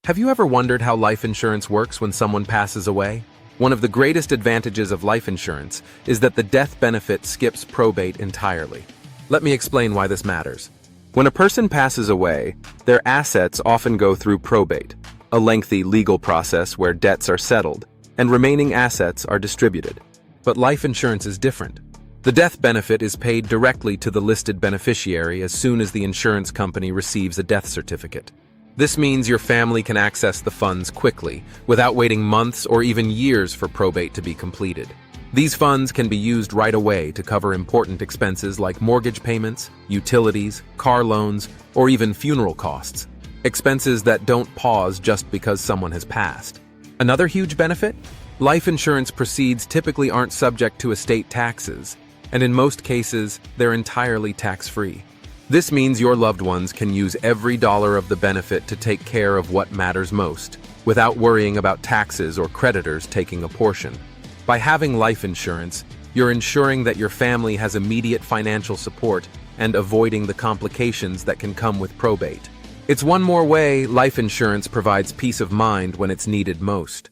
Have you ever wondered how life insurance works when someone passes away? One of the greatest advantages of life insurance is that the death benefit skips probate entirely. Let me explain why this matters. When a person passes away, their assets often go through probate, a lengthy legal process where debts are settled and remaining assets are distributed. But life insurance is different. The death benefit is paid directly to the listed beneficiary as soon as the insurance company receives a death certificate. This means your family can access the funds quickly, without waiting months or even years for probate to be completed. These funds can be used right away to cover important expenses like mortgage payments, utilities, car loans, or even funeral costs. Expenses that don't pause just because someone has passed. Another huge benefit? Life insurance proceeds typically aren't subject to estate taxes, and in most cases, they're entirely tax-free. This means your loved ones can use every dollar of the benefit to take care of what matters most, without worrying about taxes or creditors taking a portion. By having life insurance, you're ensuring that your family has immediate financial support and avoiding the complications that can come with probate. It's one more way life insurance provides peace of mind when it's needed most.